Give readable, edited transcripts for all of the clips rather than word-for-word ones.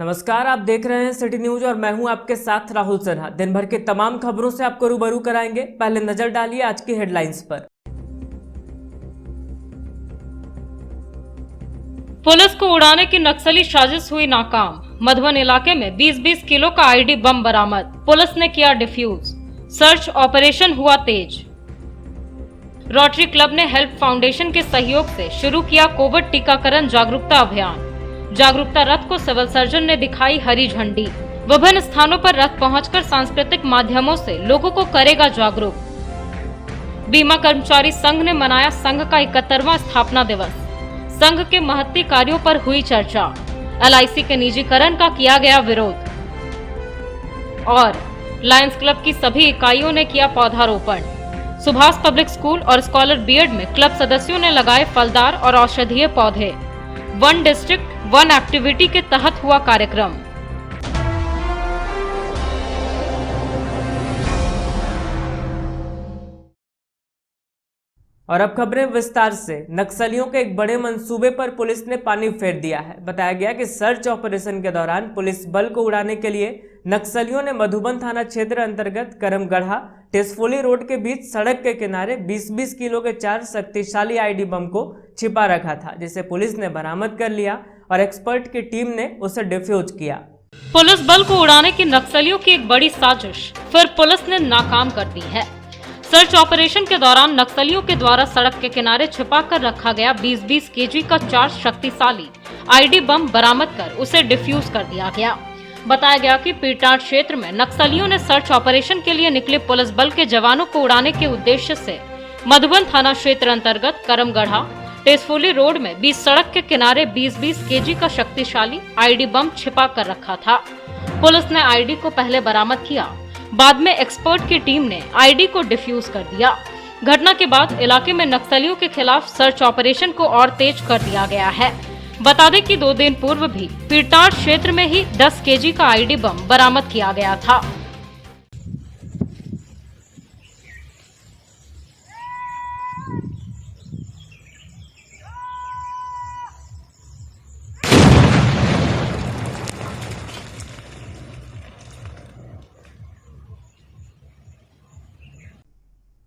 नमस्कार, आप देख रहे हैं सिटी न्यूज और मैं हूं आपके साथ राहुल सिन्हा। दिन भर के तमाम खबरों से आपको रूबरू कराएंगे। पहले नजर डालिए आज की हेडलाइंस पर। पुलिस को उड़ाने की नक्सली साजिश हुई नाकाम। मधुबन इलाके में 20-20 किलो का आईडी बम बरामद। पुलिस ने किया डिफ्यूज। सर्च ऑपरेशन हुआ तेज। रोटरी क्लब ने हेल्प फाउंडेशन के सहयोग से शुरू किया कोविड टीकाकरण जागरूकता अभियान। जागरूकता रथ को सिविल सर्जन ने दिखाई हरी झंडी। विभिन्न स्थानों पर रथ पहुंचकर सांस्कृतिक माध्यमों से लोगों को करेगा जागरूक। बीमा कर्मचारी संघ ने मनाया संघ का 71वां स्थापना दिवस। संघ के महत्ती कार्यों पर हुई चर्चा। LIC के निजीकरण का किया गया विरोध। और लायंस क्लब की सभी इकाइयों ने किया पौधारोपण। सुभाष पब्लिक स्कूल और स्कॉलर बीएड में क्लब सदस्यों ने लगाए फलदार और औषधीय पौधे। वन डिस्ट्रिक्ट वन एक्टिविटी के तहत हुआ कार्यक्रम। और अब खबरें विस्तार से। नक्सलियों के एक बड़े मंसूबे पर पुलिस ने पानी फेर दिया है। बताया गया कि सर्च ऑपरेशन के दौरान पुलिस बल को उड़ाने के लिए नक्सलियों ने मधुबन थाना क्षेत्र अंतर्गत करमगढ़ा टेसफोली रोड के बीच सड़क के किनारे 20-20 किलो के 4 शक्तिशाली आईडी बम को छिपा रखा था, जिसे पुलिस ने बरामद कर लिया और एक्सपर्ट की टीम ने उसे डिफ्यूज किया। पुलिस बल को उड़ाने की नक्सलियों की एक बड़ी साजिश फिर पुलिस ने नाकाम कर दी है। सर्च ऑपरेशन के दौरान नक्सलियों के द्वारा सड़क के किनारे छिपा कर रखा गया 20-20 केजी का 4 शक्तिशाली आईडी बम बरामद कर उसे डिफ्यूज कर दिया गया। बताया गया कि पीरटाट क्षेत्र में नक्सलियों ने सर्च ऑपरेशन के लिए निकले पुलिस बल के जवानों को उड़ाने के उद्देश्य से मधुबन थाना क्षेत्र अंतर्गत करमगढ़ा टेसफोली रोड में बीच सड़क के किनारे 20-20 केजी का शक्तिशाली आईडी बम छिपा कर रखा था। पुलिस ने आईडी को पहले बरामद किया, बाद में एक्सपर्ट की टीम ने आईडी को डिफ्यूज कर दिया। घटना के बाद इलाके में नक्सलियों के खिलाफ सर्च ऑपरेशन को और तेज कर दिया गया है। बता दें कि 2 दिन पूर्व भी पीरटाट क्षेत्र में ही 10 केजी का आईडी बम बरामद किया गया था।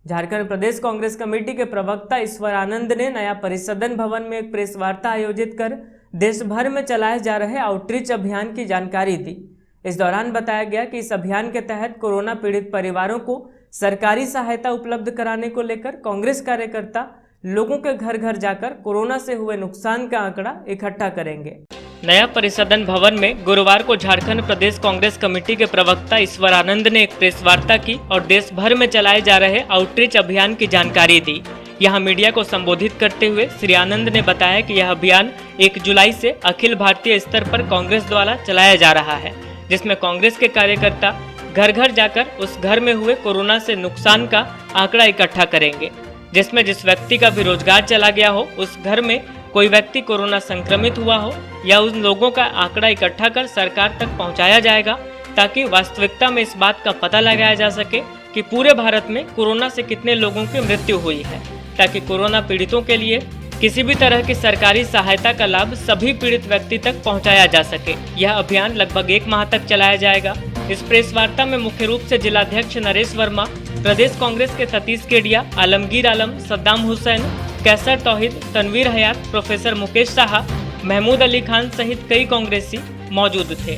झारखंड प्रदेश कांग्रेस कमेटी के प्रवक्ता ईश्वर आनंद ने नया परिसदन भवन में एक प्रेस वार्ता आयोजित कर देश भर में चलाए जा रहे आउटरीच अभियान की जानकारी दी। इस दौरान बताया गया कि इस अभियान के तहत कोरोना पीड़ित परिवारों को सरकारी सहायता उपलब्ध कराने को लेकर कांग्रेस कार्यकर्ता लोगों के घर घर जाकर कोरोना से हुए नुकसान का आंकड़ा इकट्ठा करेंगे। नया परिसदन भवन में गुरुवार को झारखंड प्रदेश कांग्रेस कमेटी के प्रवक्ता ईश्वर आनंद ने एक प्रेस वार्ता की और देश भर में चलाए जा रहे आउटरीच अभियान की जानकारी दी। यहां मीडिया को संबोधित करते हुए श्री आनंद ने बताया कि यह अभियान 1 जुलाई से अखिल भारतीय स्तर पर कांग्रेस द्वारा चलाया जा रहा है, जिसमें कांग्रेस के कार्यकर्ता घर घर जाकर उस घर में हुए कोरोना से नुकसान का आंकड़ा इकट्ठा करेंगे, जिसमें जिस व्यक्ति का भी रोजगार चला गया हो, उस घर में कोई व्यक्ति कोरोना संक्रमित हुआ हो या उन लोगों का आंकड़ा इकट्ठा कर सरकार तक पहुंचाया जाएगा, ताकि वास्तविकता में इस बात का पता लगाया जा सके कि पूरे भारत में कोरोना से कितने लोगों की मृत्यु हुई है, ताकि कोरोना पीड़ितों के लिए किसी भी तरह की सरकारी सहायता का लाभ सभी पीड़ित व्यक्ति तक पहुंचाया जा सके। यह अभियान लगभग 1 माह तक चलाया जाएगा। इस प्रेस वार्ता में मुख्य रूप से जिलाध्यक्ष नरेश वर्मा, प्रदेश कांग्रेस के सतीश केडिया, आलमगीर आलम, सद्दाम हुसैन, कैसर तौहीद, तनवीर हयात, प्रोफेसर मुकेश साहा, महमूद अली खान सहित कई कांग्रेसी मौजूद थे।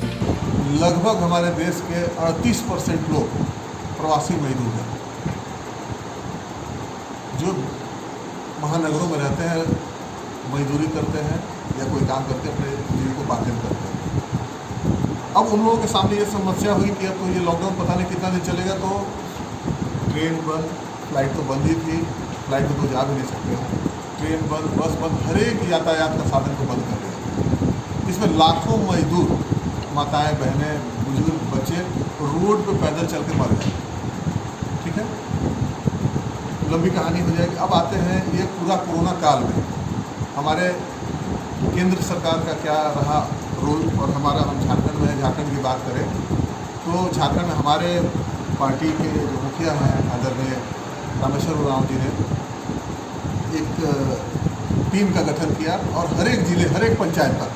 लगभग हमारे देश के 38% लोग प्रवासी मजदूर हैं, जो महानगरों में रहते हैं, मजदूरी करते हैं या कोई काम करके अपने जीविकोपार्जन करते हैं। अब उन लोगों के सामने ये समस्या हुई कि अब तो ये लॉकडाउन पता नहीं कितना दिन चलेगा, तो ट्रेन बंद, फ्लाइट तो बंद ही थी, फ्लाइट में तो जा भी नहीं सकते हैं, ट्रेन बंद, बस बंद, हर एक यातायात का साधन को बंद कर दिया। इसमें लाखों मजदूर, माताएं, बहनें, बुजुर्ग, बच्चे रोड पे पैदल चल के मर गए। ठीक है, लंबी कहानी हो जाएगी। अब आते हैं ये पूरा कोरोना काल में हमारे केंद्र सरकार का क्या रहा रोल, और हमारा, हम झारखंड में, झारखंड की बात करें तो झारखंड में हमारे पार्टी के जो मुखिया हैं आदरणीय रामेश्वर उरांव जी ने एक टीम का गठन किया और हर एक जिले, हर एक पंचायत तक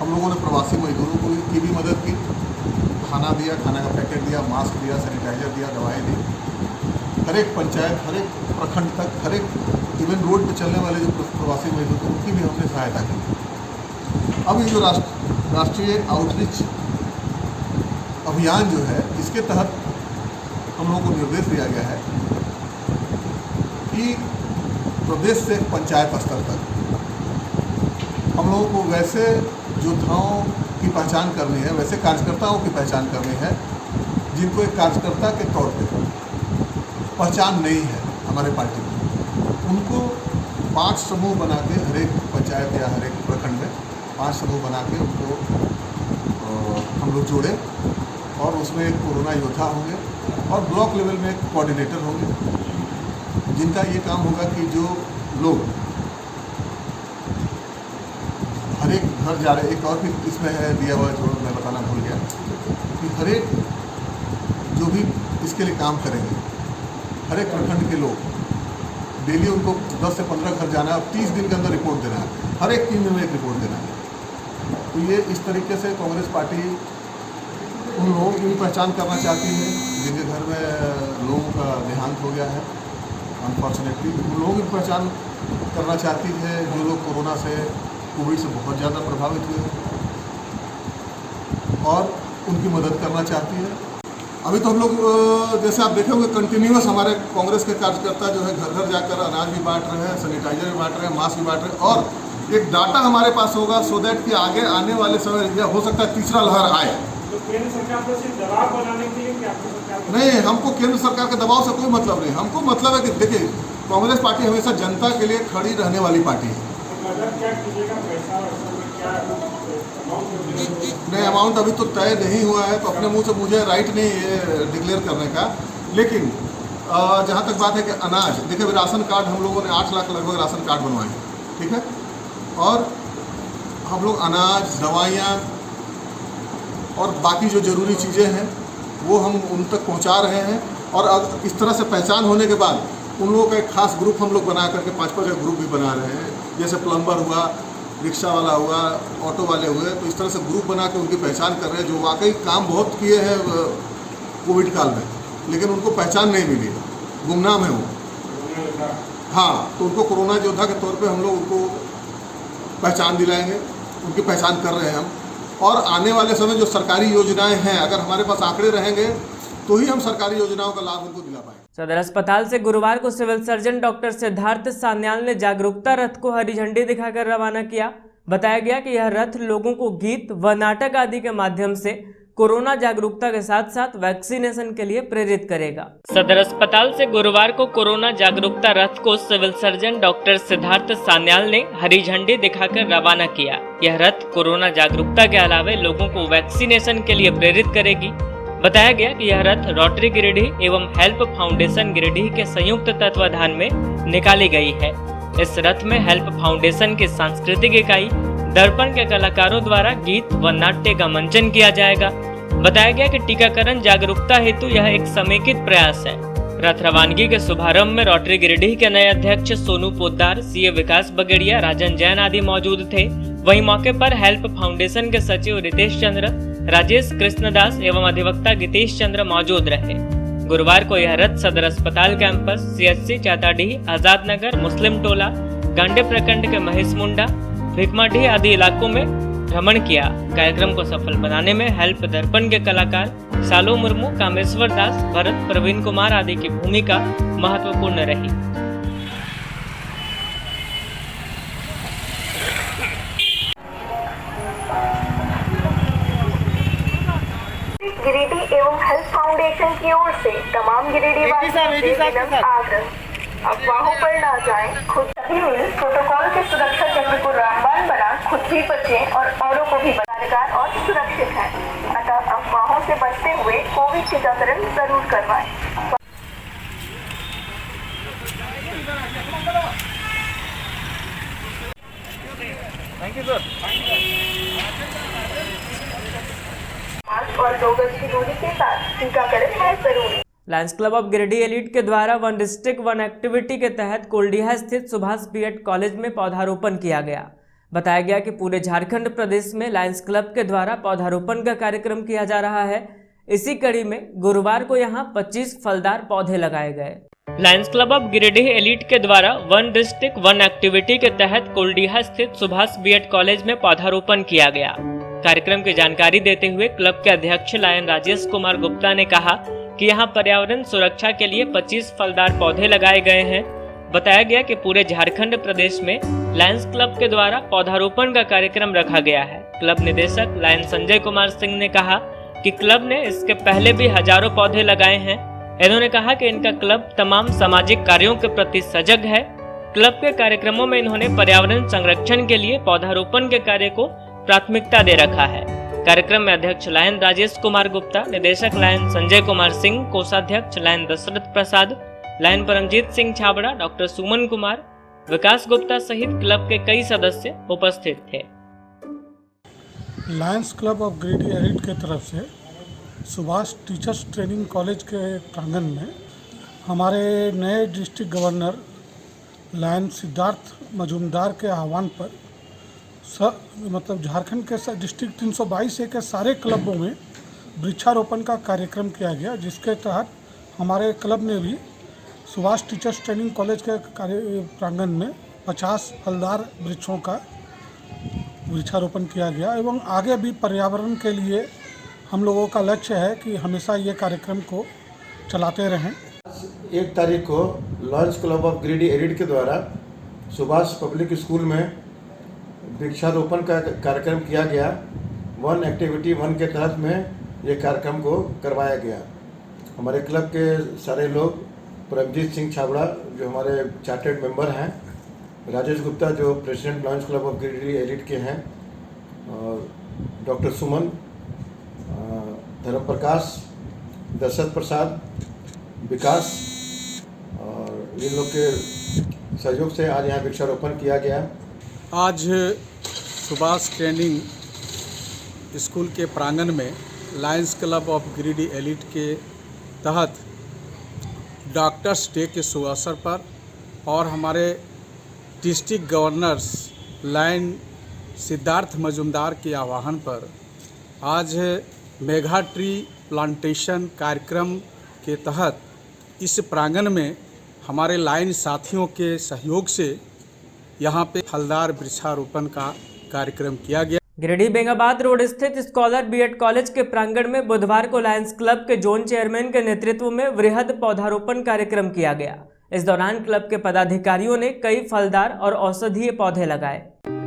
हम हम लोगों ने प्रवासी मजदूरों की भी मदद की, खाना दिया, खाना का पैकेट दिया, मास्क दिया, सैनिटाइजर दिया, दवाएं दी। हर एक पंचायत, हर एक प्रखंड तक, हर एक इवन रोड पे चलने वाले जो प्रवासी मजदूर थे उनकी भी हमने सहायता की। अब ये जो राष्ट्रीय आउटरीच अभियान जो है, इसके तहत हम लोगों को निर्देश दिया गया है कि प्रदेश से पंचायत स्तर तक हम लोगों को वैसे योद्धाओं की पहचान करनी है, वैसे कार्यकर्ताओं की पहचान करनी है जिनको एक कार्यकर्ता के तौर पे पहचान नहीं है हमारे पार्टी में। उनको 5 समूह बना के हर एक पंचायत या हर एक प्रखंड में 5 समूह बना के उनको हम लोग जोड़े और उसमें एक कोरोना योद्धा होंगे और ब्लॉक लेवल में एक कोऑर्डिनेटर होंगे जिनका ये काम होगा कि जो लोग हर एक घर जा रहे, एक और भी इसमें है दिया हुआ जो मैं बताना भूल गया कि हर एक जो भी इसके लिए काम करेंगे, हर एक प्रखंड के लोग डेली उनको 10 से 15 घर जाना है और 30 दिन के अंदर रिपोर्ट देना है, हर एक 3 दिन में एक रिपोर्ट देना है। तो ये इस तरीके से कांग्रेस पार्टी उन लोगों की भी पहचान करना चाहती है जिनके घर में लोगों का देहांत हो गया है अनफॉर्चुनेटली, उन लोगों की पहचान करना चाहती है जो लोग कोविड से बहुत ज़्यादा प्रभावित हुए और उनकी मदद करना चाहती है। अभी तो हम लोग जैसे आप देखे होंगे कंटिन्यूअस हमारे कांग्रेस के कार्यकर्ता जो है घर घर जाकर अनाज भी बांट रहे हैं, सैनिटाइजर भी बांट रहे हैं, मास्क भी बांट रहे हैं और एक डाटा हमारे पास होगा सो दैट कि आगे आने वाले समय या हो सकता है तीसरा लहर आए। तो केंद्र सरकार को सिर्फ दबाव बनाने के लिए क्या नहीं, हमको केंद्र सरकार के दबाव से कोई मतलब नहीं। हमको मतलब है कि देखिए कांग्रेस पार्टी हमेशा जनता के लिए खड़ी रहने वाली पार्टी है। नहीं, अमाउंट अभी तो तय नहीं हुआ है तो अपने मुंह से मुझे राइट नहीं है डिक्लेयर करने का, लेकिन जहाँ तक बात है कि अनाज, देखिए राशन कार्ड हम लोगों ने 8 लाख लगभग राशन कार्ड बनवाए, ठीक है, और हम लोग अनाज, दवाइयाँ और बाकी जो ज़रूरी चीज़ें हैं वो हम उन तक पहुंचा रहे हैं। और अब इस तरह से पहचान होने के बाद उन लोगों का एक खास ग्रुप हम लोग बना करके 5-5 का ग्रुप भी बना रहे हैं, जैसे प्लम्बर हुआ, रिक्शा वाला हुआ, ऑटो वाले हुए, तो इस तरह से ग्रुप बना के उनकी पहचान कर रहे हैं जो वाकई काम बहुत किए हैं कोविड काल में, लेकिन उनको पहचान नहीं मिली, गुमनाम है वो। हाँ, तो उनको कोरोना योद्धा के तौर पे हम लोग उनको पहचान दिलाएंगे, उनकी पहचान कर रहे हैं हम। और आने वाले समय जो सरकारी योजनाएं हैं, अगर हमारे पास आंकड़े रहेंगे तो ही हम सरकारी योजनाओं का लाभ उनको दिला पाएंगे। सदर अस्पताल से गुरुवार को civil surgeon doctor Siddharth Sanyal ने जागरूकता रथ को हरी झंडी दिखाकर रवाना किया। बताया गया कि यह रथ लोगों को गीत व नाटक आदि के माध्यम से कोरोना जागरूकता के साथ साथ वैक्सीनेशन के लिए प्रेरित करेगा। सदर अस्पताल से गुरुवार को कोरोना जागरूकता रथ को civil surgeon doctor Siddharth Sanyal ने हरी झंडी दिखाकर रवाना किया। यह रथ कोरोना जागरूकता के अलावा लोगों को वैक्सीनेशन के लिए प्रेरित करेगी। बताया गया कि यह रथ रोटरी गिरिडीह एवं हेल्प फाउंडेशन गिरिडीह के संयुक्त तत्वाधान में निकाली गई है। इस रथ में हेल्प फाउंडेशन की सांस्कृतिक इकाई दर्पण के कलाकारों द्वारा गीत व नाट्य का मंचन किया जाएगा। बताया गया कि टीकाकरण जागरूकता हेतु यह एक समेकित प्रयास है। रथ रवानगी के शुभारंभ में रोटरी गिरिडीह के नए अध्यक्ष सोनू पोद्दार, सीए विकास बगेड़िया, राजन जैन आदि मौजूद थे। वहीं मौके पर हेल्प फाउंडेशन के सचिव रितेश चंद्र, राजेश कृष्णदास एवं अधिवक्ता गीतेश चंद्र मौजूद रहे। गुरुवार को यह रथ सदर अस्पताल कैंपस, सीएचसी चाताडीह, आजाद नगर, मुस्लिम टोला, गांडे प्रखंड के महेश मुंडा, भिकमाडीह आदि इलाकों में भ्रमण किया। कार्यक्रम को सफल बनाने में हेल्प दर्पण के कलाकार सालो मुर्मू, कामेश्वर दास, भरत, प्रवीण कुमार आदि की भूमिका महत्वपूर्ण रही। गिरिडीह एवं हेल्थ फाउंडेशन की ओर से तमाम गिरिडीह आग्रह, अफवाहों पर न जाएं, खुद सभी मिल प्रोटोकॉल के सुरक्षा चक्र को रामबाण बना खुद भी बचें और औरों को भी कारगर और सुरक्षित है। अतः अफवाहों से बचते हुए कोविड टीकाकरण जरूर करवाएं। Thank you sir. मास्क और 2 गज की दूरी के साथ टीकाकरण है जरूरी। Lions club of Giridih elite के द्वारा वन डिस्ट्रिक्ट वन एक्टिविटी के तहत कोल्डिहा स्थित सुभाष बीएड कॉलेज में पौधारोपण किया गया। बताया गया कि पूरे झारखंड प्रदेश में लायंस क्लब के द्वारा पौधारोपण का कार्यक्रम किया जा रहा है। इसी कड़ी में गुरुवार को यहां 25 फलदार पौधे लगाए गए। Lions club of Giridih elite के द्वारा वन डिस्ट्रिक्ट वन एक्टिविटी के तहत कुलडीहा स्थित सुभाष बीएड कॉलेज में पौधारोपण किया गया। कार्यक्रम की जानकारी देते हुए क्लब के अध्यक्ष लायन राजेश कुमार गुप्ता ने कहा कि यहां पर्यावरण सुरक्षा के लिए 25 फलदार पौधे लगाए गए हैं। बताया गया कि पूरे झारखंड प्रदेश में लायंस क्लब के द्वारा पौधारोपण का कार्यक्रम रखा गया है। क्लब निदेशक लायन संजय कुमार सिंह ने कहा कि क्लब ने इसके पहले भी हजारों पौधे लगाए हैं। इन्होंने कहा कि इनका क्लब तमाम सामाजिक कार्यों के प्रति सजग है। क्लब के कार्यक्रमों में इन्होंने पर्यावरण संरक्षण के लिए पौधारोपण के कार्य को प्राथमिकता दे रखा है। कार्यक्रम में अध्यक्ष लायन राजेश कुमार गुप्ता, निदेशक लायन संजय कुमार सिंह, कोषाध्यक्ष लायन दशरथ प्रसाद, लायन परमजीत सिंह छाबड़ा, डॉक्टर सुमन कुमार, विकास गुप्ता सहित क्लब के कई सदस्य उपस्थित थे। Lions club of Giridih elite की तरफ से सुभाष टीचर्स ट्रेनिंग कॉलेज के प्रांगण में हमारे नए district governor lion Siddharth Majumdar के आह्वान पर झारखंड के डिस्ट्रिक्ट 322 के सारे क्लबों में वृक्षारोपण का कार्यक्रम किया गया, जिसके तहत हमारे क्लब ने भी सुभाष टीचर्स ट्रेनिंग कॉलेज के प्रांगण में 50 फलदार वृक्षों का वृक्षारोपण किया गया एवं आगे भी पर्यावरण के लिए हम लोगों का लक्ष्य है कि हमेशा ये कार्यक्रम को चलाते रहें। 1 तारीख को Lions club of Giridih elite के द्वारा सुभाष पब्लिक स्कूल में वृक्षारोपण का कार्यक्रम किया गया। वन एक्टिविटी वन के तहत में ये कार्यक्रम को करवाया गया। हमारे क्लब के सारे लोग, परमजीत सिंह छाबड़ा जो हमारे चार्टर्ड मेंबर हैं, राजेश गुप्ता जो president Lions club of Giridih elite के हैं, और डॉक्टर सुमन, धर्म प्रकाश, दशरथ प्रसाद, विकास, और इन लोग के सहयोग से आज यहाँ वृक्षारोपण किया गया। आज सुभाष ट्रेनिंग स्कूल के प्रांगण में Lions club of Giridih elite के तहत डॉक्टर्स डे के शुभ अवसर पर और हमारे district governors lion Siddharth Majumdar के आह्वान पर आज मेगा ट्री प्लांटेशन कार्यक्रम के तहत इस प्रांगण में हमारे लायन साथियों के सहयोग से यहाँ पे फलदार वृक्षारोपण का कार्यक्रम किया गया। गिरिडीह बेंगाबाद रोड स्थित स्कॉलर बीएड कॉलेज के प्रांगण में बुधवार को लायंस क्लब के जोन चेयरमैन के नेतृत्व में वृहद पौधारोपण कार्यक्रम किया गया। इस दौरान क्लब के पदाधिकारियों ने कई फलदार और औषधीय पौधे लगाए।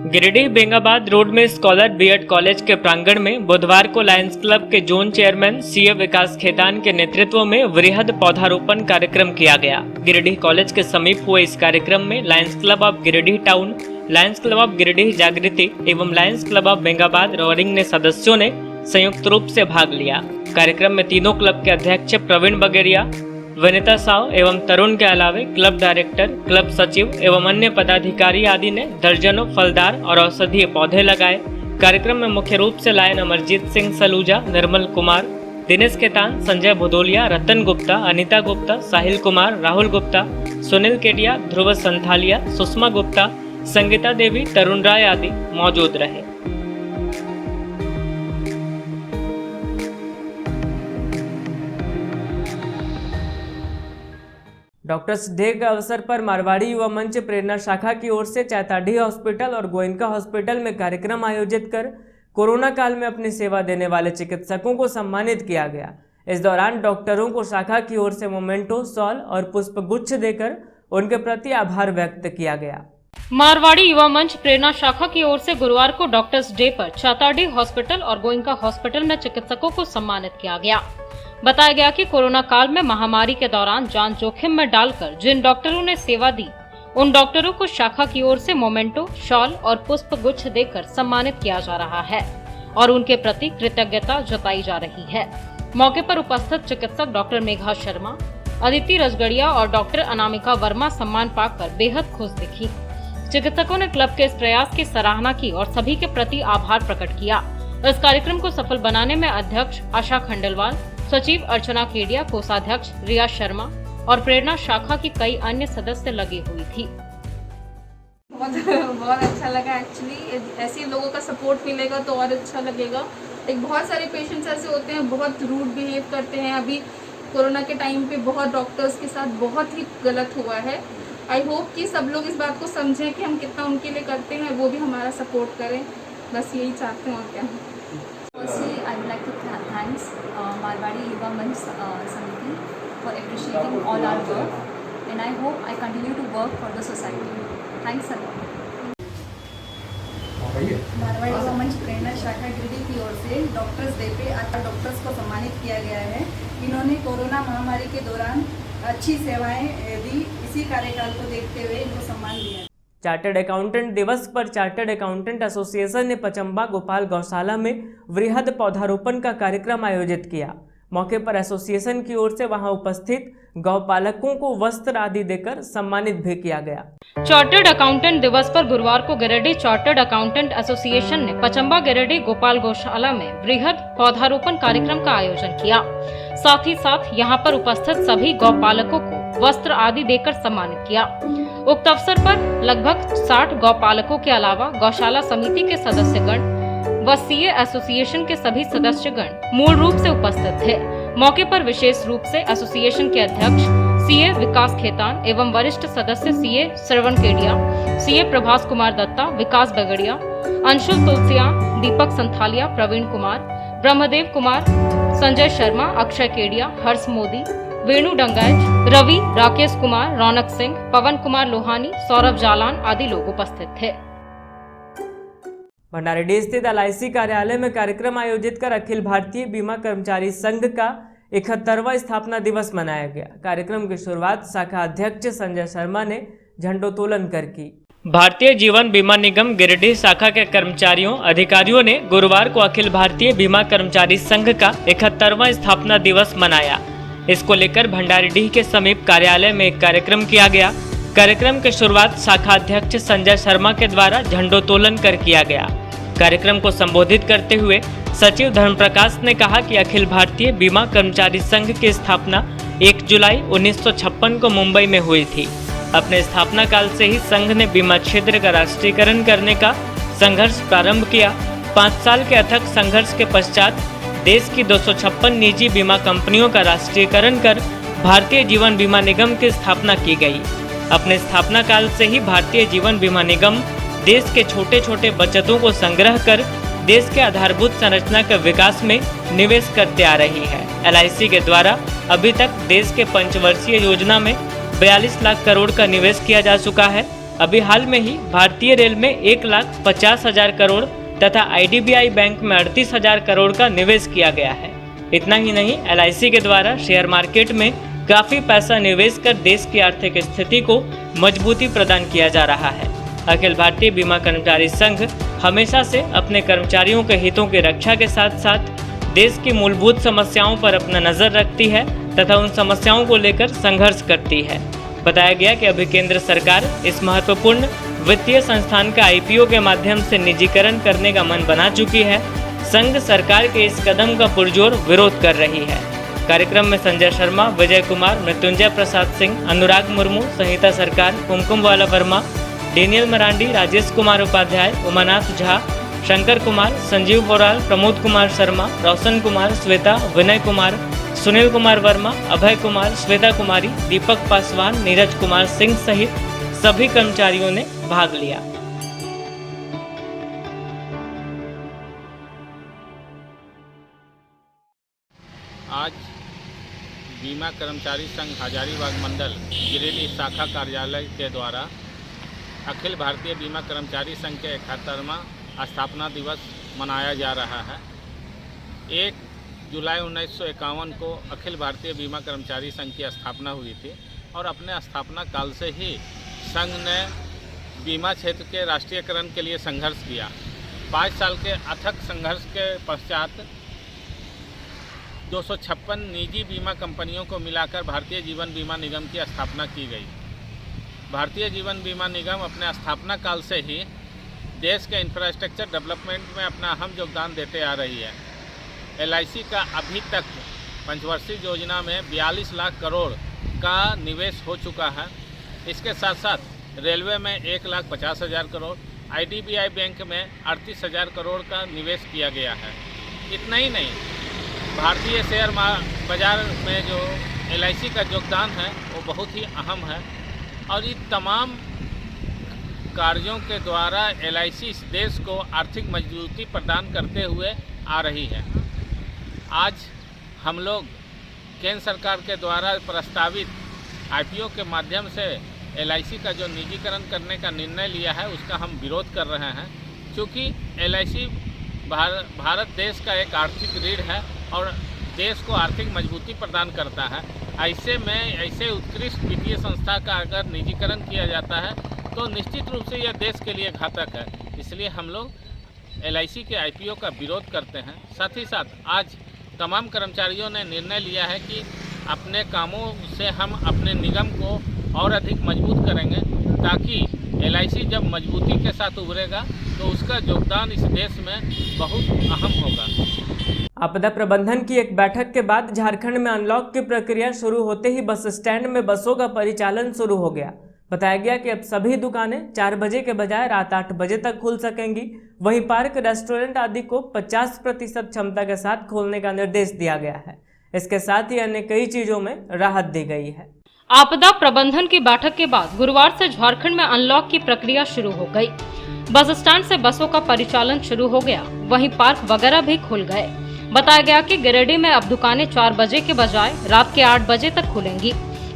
गिरिडीह बेंगाबाद रोड में स्कॉलर बीएड कॉलेज के प्रांगण में बुधवार को लायंस क्लब के जोन चेयरमैन सीए विकास खेतान के नेतृत्व में वृहद पौधारोपण कार्यक्रम किया गया। गिरिडीह कॉलेज के समीप हुए इस कार्यक्रम में Lions club of Giridih town, Lions club of Giridih जागृति एवं Lions club of Bengabad roaring ने सदस्यों ने संयुक्त रूप से भाग लिया। कार्यक्रम में तीनों क्लब के अध्यक्ष प्रवीण बगेरिया, वनिता साव एवं तरुण के अलावे क्लब डायरेक्टर, क्लब सचिव एवं अन्य पदाधिकारी आदि ने दर्जनों फलदार और औषधीय पौधे लगाए। कार्यक्रम में मुख्य रूप से लायन अमरजीत सिंह सलूजा, निर्मल कुमार, दिनेश खेतान, संजय भदौलिया, रतन गुप्ता, अनिता गुप्ता, साहिल कुमार, राहुल गुप्ता, सुनील केडिया, ध्रुव संथालिया, सुषमा गुप्ता, संगीता देवी, तरुण राय आदि मौजूद रहे। डॉक्टर्स डे के अवसर पर मारवाड़ी युवा मंच प्रेरणा शाखा की ओर से चैताडीह हॉस्पिटल और गोयनका हॉस्पिटल में कार्यक्रम आयोजित कर कोरोना काल में अपनी सेवा देने वाले चिकित्सकों को सम्मानित किया गया। इस दौरान डॉक्टरों को शाखा की ओर से मोमेंटो, शॉल और पुष्प गुच्छ देकर उनके प्रति आभार व्यक्त किया गया। मारवाड़ी युवा मंच प्रेरणा शाखा की ओर से गुरुवार को डॉक्टर्स डे पर चैताडीह हॉस्पिटल और गोयनका हॉस्पिटल में चिकित्सकों को सम्मानित किया गया। बताया गया कि कोरोना काल में महामारी के दौरान जान जोखिम में डालकर जिन डॉक्टरों ने सेवा दी, उन डॉक्टरों को शाखा की ओर से मोमेंटो, शॉल और पुष्प गुच्छ देकर सम्मानित किया जा रहा है और उनके प्रति कृतज्ञता जताई जा रही है। मौके पर उपस्थित चिकित्सक डॉक्टर मेघा शर्मा, अदिति रजगड़िया और डॉक्टर अनामिका वर्मा सम्मान पाकर बेहद खुश दिखी। चिकित्सकों ने क्लब के इस प्रयास की सराहना की और सभी के प्रति आभार प्रकट किया। इस कार्यक्रम को सफल बनाने में अध्यक्ष आशा खंडेलवाल, सचिव अर्चना केडिया, कोषाध्यक्ष रिया शर्मा और प्रेरणा शाखा की कई अन्य सदस्य लगी हुई थी। बहुत अच्छा लगा एक्चुअली। ऐसे लोगों का सपोर्ट मिलेगा तो और अच्छा लगेगा। एक बहुत सारे पेशेंट्स ऐसे होते हैं बहुत रूड बिहेव करते हैं। अभी कोरोना के टाइम पे बहुत डॉक्टर्स के साथ बहुत ही गलत हुआ है। आई होप कि सब लोग इस बात को समझें कि हम कितना उनके लिए करते हैं, वो भी हमारा सपोर्ट करें, बस यही चाहते हैं और क्या। Firstly, I would like to thanks Marwari Yuva Manch Samiti for appreciating all our work, and I hope I continue to work for the society. Thanks a lot. Marwari युवा मंच प्रेरणा शाखा गिरिडीह की ओर से डॉक्टर्स डे पे आज डॉक्टर्स को सम्मानित किया गया है। इन्होंने कोरोना महामारी के दौरान अच्छी सेवाएं दी। इसी कार्यकाल को देखते हुए इनको सम्मान दिया। चार्टर्ड अकाउंटेंट दिवस पर चार्टर्ड अकाउंटेंट एसोसिएशन ने पचम्बा गोपाल गौशाला में वृहद पौधारोपण का कार्यक्रम आयोजित किया। मौके पर एसोसिएशन की ओर से वहां उपस्थित गौपालकों को वस्त्र आदि देकर सम्मानित भी किया गया। चार्टर्ड अकाउंटेंट दिवस पर गुरुवार को गिरिडीह चार्टर्ड अकाउंटेंट एसोसिएशन ने पचम्बा गिरिडीह गोपाल गौशाला में वृहद पौधारोपण कार्यक्रम का आयोजन किया। साथ ही साथ यहां पर उपस्थित सभी गौपालकों को वस्त्र आदि देकर सम्मानित किया। उक्त अवसर पर लगभग 60 गौपालकों के अलावा गौशाला समिति के सदस्यगण व सीए एसोसिएशन के सभी सदस्यगण मूल रूप से उपस्थित थे। मौके पर विशेष रूप से एसोसिएशन के अध्यक्ष सीए विकास खेतान एवं वरिष्ठ सदस्य सीए श्रवण केडिया, सीए प्रभास कुमार दत्ता, विकास बगड़िया, अंशुल तुलसियान, दीपक संथालिया, प्रवीण कुमार, ब्रह्मदेव कुमार, संजय शर्मा, अक्षय केडिया, हर्ष मोदी, वेणु डंगाइच, रवि, राकेश कुमार, रौनक सिंह, पवन कुमार लोहानी, सौरभ जालान आदि लोग उपस्थित थे। भंडारीडीह स्थित LIC कार्यालय में कार्यक्रम आयोजित कर अखिल भारतीय बीमा कर्मचारी संघ का 71वां स्थापना दिवस मनाया गया। कार्यक्रम की शुरुआत शाखा अध्यक्ष संजय शर्मा ने झंडोत्तोलन कर की। भारतीय जीवन बीमा निगम गिरिडीह शाखा के कर्मचारियों अधिकारियों ने गुरुवार को अखिल भारतीय बीमा कर्मचारी संघ का 71वां स्थापना दिवस मनाया। इसको लेकर भंडारीडीह के समीप कार्यालय में एक कार्यक्रम किया गया। कार्यक्रम की शुरुआत शाखा अध्यक्ष संजय शर्मा के द्वारा झंडोत्तोलन कर किया गया। कार्यक्रम को संबोधित करते हुए सचिव धर्मप्रकाश ने कहा कि अखिल भारतीय बीमा कर्मचारी संघ की स्थापना 1 जुलाई 1956 को मुंबई में हुई थी। अपने स्थापना काल से ही संघ ने बीमा क्षेत्र का राष्ट्रीयकरण करने का संघर्ष प्रारंभ किया। 5 साल के अथक संघर्ष के पश्चात देश की 256 निजी बीमा कंपनियों का राष्ट्रीयकरण कर भारतीय जीवन बीमा निगम की स्थापना की गई। अपने स्थापना काल से ही भारतीय जीवन बीमा निगम देश के छोटे छोटे बचतों को संग्रह कर देश के आधारभूत संरचना के विकास में निवेश करते आ रही है। LIC के द्वारा अभी तक देश के पंचवर्षीय योजना में 42 लाख करोड़ का निवेश किया जा चुका है। अभी हाल में ही भारतीय रेल में 1,50,000 करोड़ तथा IDBI बैंक में 38,000 करोड़ का निवेश किया गया है। इतना ही नहीं, LIC के द्वारा शेयर मार्केट में काफी पैसा निवेश कर देश की आर्थिक स्थिति को मजबूती प्रदान किया जा रहा है। अखिल भारतीय बीमा कर्मचारी संघ हमेशा से अपने कर्मचारियों के हितों की रक्षा के साथ साथ देश की मूलभूत समस्याओं पर अपना नजर रखती है तथा उन समस्याओं को लेकर संघर्ष करती है। बताया गया कि अभी केंद्र सरकार इस महत्वपूर्ण वित्तीय संस्थान का IPO के माध्यम से निजीकरण करने का मन बना चुकी है। संघ सरकार के इस कदम का पुरजोर विरोध कर रही है। कार्यक्रम में संजय शर्मा, विजय कुमार, मृत्युंजय प्रसाद सिंह, अनुराग मुर्मू, संहिता सरकार, कुमकुम वाला वर्मा, डेनियल मरांडी, राजेश कुमार उपाध्याय, उमानाथ झा, शंकर कुमार, संजीव बोराल, प्रमोद कुमार शर्मा, रोशन कुमार, श्वेता, विनय कुमार, सुनील कुमार वर्मा, अभय कुमार, श्वेता कुमारी, दीपक पासवान, नीरज कुमार सिंह सहित सभी कर्मचारियों ने भाग लिया। आज बीमा कर्मचारी संघ हजारीबाग मंडल गिरिडीह शाखा कार्यालय के द्वारा अखिल भारतीय बीमा कर्मचारी संघ के 71वां स्थापना दिवस मनाया जा रहा है। 1 जुलाई 1951 को अखिल भारतीय बीमा कर्मचारी संघ की स्थापना हुई थी और अपने स्थापना काल से ही संघ ने बीमा क्षेत्र के राष्ट्रीयकरण के लिए संघर्ष किया। 5 साल के अथक संघर्ष के पश्चात 256 निजी बीमा कंपनियों को मिलाकर भारतीय जीवन बीमा निगम की स्थापना की गई। भारतीय जीवन बीमा निगम अपने स्थापना काल से ही देश के इंफ्रास्ट्रक्चर डेवलपमेंट में अपना अहम योगदान देते आ रही है। LIC का अभी तक पंचवर्षीय योजना में 42 लाख करोड़ का निवेश हो चुका है। इसके साथ साथ रेलवे में 1,50,000 करोड़, IDBI बैंक में 38,000 करोड़ का निवेश किया गया है। इतना ही नहीं, भारतीय शेयर बाजार में जो LIC का योगदान है वो बहुत ही अहम है और इन तमाम कार्यों के द्वारा LIC इस देश को आर्थिक मजबूती प्रदान करते हुए आ रही है। आज हम लोग केंद्र सरकार के द्वारा प्रस्तावित IPO के माध्यम से LIC का जो निजीकरण करने का निर्णय लिया है उसका हम विरोध कर रहे हैं, क्योंकि LIC भारत देश का एक आर्थिक रीढ़ है और देश को आर्थिक मजबूती प्रदान करता है। ऐसे में ऐसे उत्कृष्ट वित्तीय संस्था का अगर निजीकरण किया जाता है तो निश्चित रूप से यह देश के लिए घातक है। इसलिए हम लोग LIC के IPO का विरोध करते हैं। साथ ही साथ आज तमाम कर्मचारियों ने निर्णय लिया है कि अपने कामों से हम अपने निगम को और अधिक मजबूत करेंगे, ताकि LIC जब मजबूती के साथ उभरेगा तो उसका योगदान इस देश में बहुत अहम होगा। आपदा प्रबंधन की एक बैठक के बाद झारखंड में अनलॉक की प्रक्रिया शुरू होते ही बस स्टैंड में बसों का परिचालन शुरू हो गया। बताया गया कि अब सभी दुकानें 4 बजे के बजाय रात 8 बजे तक खुल सकेंगी। वहीं पार्क, रेस्टोरेंट आदि को 50% क्षमता के साथ खोलने का निर्देश दिया गया है। इसके साथ ही अन्य कई चीजों में राहत दी गई है। आपदा प्रबंधन की बैठक के बाद गुरुवार से झारखंड में अनलॉक की प्रक्रिया शुरू हो गई। बस स्टैंड से बसों का परिचालन शुरू हो गया, वहीं पार्क वगैरह भी खुल गए। बताया गया कि गिरिडीह में अब दुकानें 4 बजे के बजाय रात के 8 बजे तक खुलेंगी।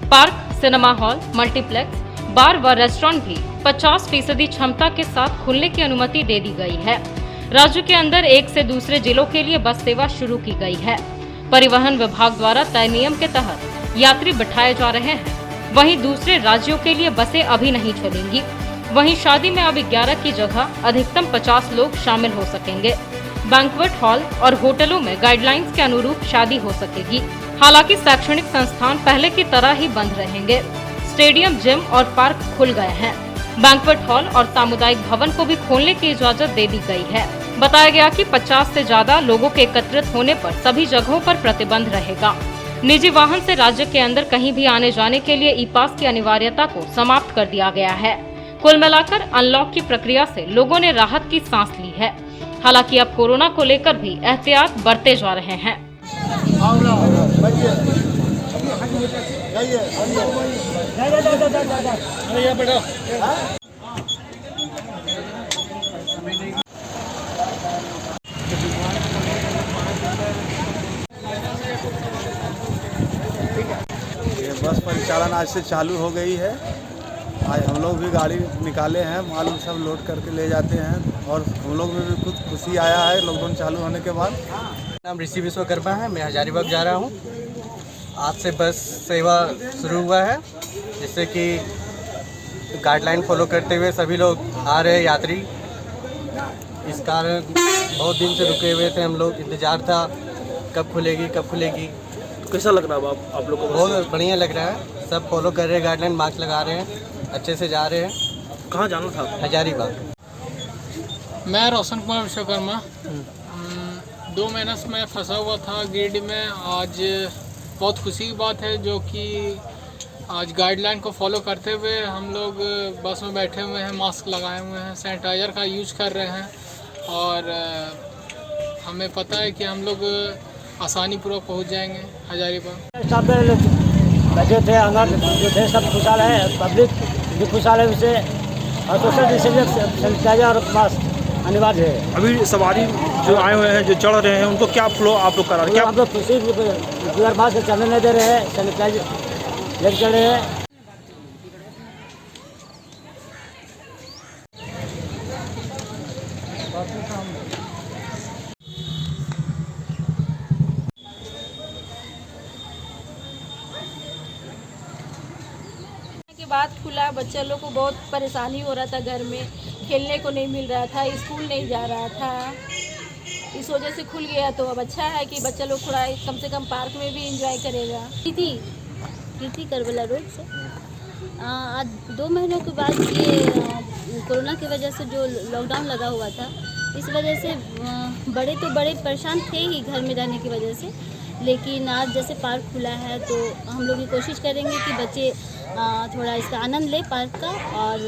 पार्क, सिनेमा हॉल, मल्टीप्लेक्स, बार व रेस्टोरेंट भी 50% क्षमता के साथ खुलने की अनुमति दे दी गई है। राज्य के अंदर एक से दूसरे जिलों के लिए बस सेवा शुरू की गई है। परिवहन विभाग द्वारा तय नियम के तहत यात्री बिठाए जा रहे हैं। वहीं दूसरे राज्यों के लिए बसें अभी नहीं चलेंगी। वहीं शादी में अब 11 की जगह अधिकतम 50 लोग शामिल हो सकेंगे। बैंक्वेट हॉल और होटलों में गाइडलाइंस के अनुरूप शादी हो सकेगी। हालांकि शैक्षणिक संस्थान पहले की तरह ही बंद रहेंगे। स्टेडियम, जिम और पार्क खुल गए हैं। बैंक्वेट हॉल और सामुदायिक भवन को भी खोलने की इजाजत दे दी गई है। बताया गया कि 50 से ज्यादा लोगों के एकत्रित होने पर सभी जगहों पर प्रतिबंध रहेगा। निजी वाहन से राज्य के अंदर कहीं भी आने जाने के लिए ई-पास की अनिवार्यता को समाप्त कर दिया गया है। कुल मिलाकर अनलॉक की प्रक्रिया से लोगों ने राहत की सांस ली है। हालांकि अब कोरोना को लेकर भी एहतियात बरते जा रहे हैं। ये बस परिचालन आज से चालू हो गई है। आज हम लोग भी गाड़ी निकाले हैं, माल सब लोड करके ले जाते हैं और हम लोग में भी कुछ खुशी आया है लॉकडाउन चालू होने के बाद। नाम ऋषि विश्वकर्मा है, मैं हजारीबाग जा रहा हूँ। आज से बस सेवा शुरू हुआ है, जिससे कि गाइडलाइन फॉलो करते हुए सभी लोग आ रहे हैं यात्री। इस कारण बहुत दिन से रुके हुए थे हम लोग, इंतज़ार था कब खुलेगी कब खुलेगी। कैसा लग रहा है आप लोग को? बहुत बढ़िया लग रहा है, सब फॉलो कर रहे हैं, गाइडलाइन मास्क लगा रहे हैं, अच्छे से जा रहे हैं। कहाँ जाना था? हजारीबाग। मैं रोशन कुमार विश्वकर्मा। 2 महीने से मैं फंसा हुआ था गिरिडीह में। आज बहुत खुशी की बात है जो कि आज गाइडलाइन को फॉलो करते हुए हम लोग बस में बैठे हुए हैं, मास्क लगाए हुए हैं, सैनिटाइज़र का यूज कर रहे हैं और हमें पता है कि हम लोग आसानी पूर्वक पहुँच जाएंगे हजारीबाग। सब लगे थे, अंदर जो थे सब खुशहाल है, पब्लिक भी खुशहाल है उससे, और सोशल डिस्टेंस, सैनिटाइजर और मास्क अनिवार्य है। अभी सवारी जो आए हुए हैं, जो चढ़ रहे हैं, उनको क्या फ्लो आप लोग करा रहे हैं? हम लोग खुशी बिगर मास्क से चलने नहीं दे रहे हैं, सैनिटाइजर लेके चल रहे हैं। के बाद खुला, बच्चे लोग को बहुत परेशानी हो रहा था, घर में खेलने को नहीं मिल रहा था, स्कूल नहीं जा रहा था। इस वजह से खुल गया तो अब अच्छा है कि बच्चा लोग थोड़ा कम से कम पार्क में भी एंजॉय करेगा। कृति करबला रोड से आज 2 महीनों के बाद ये कोरोना की वजह से जो लॉकडाउन लगा हुआ था, इस वजह से बड़े तो बड़े परेशान थे ही घर में रहने की वजह से। लेकिन आज जैसे पार्क खुला है तो हम लोग ये कोशिश करेंगे कि बच्चे थोड़ा इसका आनंद ले पार्क का। और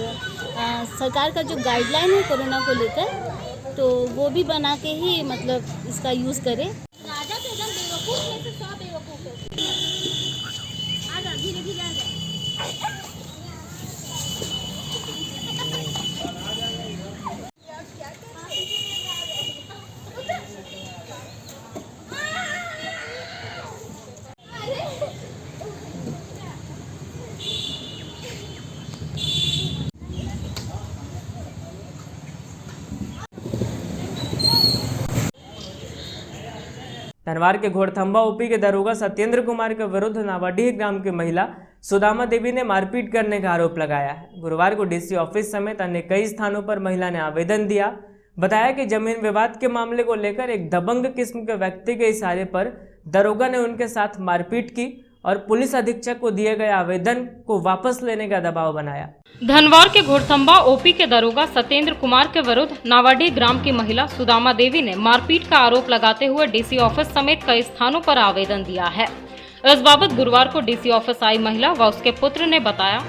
सरकार का जो गाइडलाइन है कोरोना को लेकर, तो वो भी बना के ही मतलब इसका यूज़ करें। राजा तो एकदम बेवकूफ़ में से 100 बेवकूफ़ है। आ जा, धीरे धीरे आ जा। धनवार के घोड़थंबा ओपी के दरोगा सत्येंद्र कुमार के विरुद्ध नावाडीह ग्राम की महिला सुदामा देवी ने मारपीट करने का आरोप लगाया है। गुरुवार को डीसी ऑफिस समेत अन्य कई स्थानों पर महिला ने आवेदन दिया। बताया कि जमीन विवाद के मामले को लेकर एक दबंग किस्म के व्यक्ति के इशारे पर दरोगा ने उनके साथ मारपीट की और पुलिस अधीक्षक को दिए गए आवेदन को वापस लेने का दबाव बनाया। धनवार के घोड़थंबा ओपी के दरोगा सत्येंद्र कुमार के विरुद्ध नावाडीह ग्राम की महिला सुदामा देवी ने मारपीट का आरोप लगाते हुए डीसी ऑफिस समेत कई स्थानों पर आवेदन दिया है। इस बाबत गुरुवार को डीसी ऑफिस आई महिला व उसके पुत्र ने बताया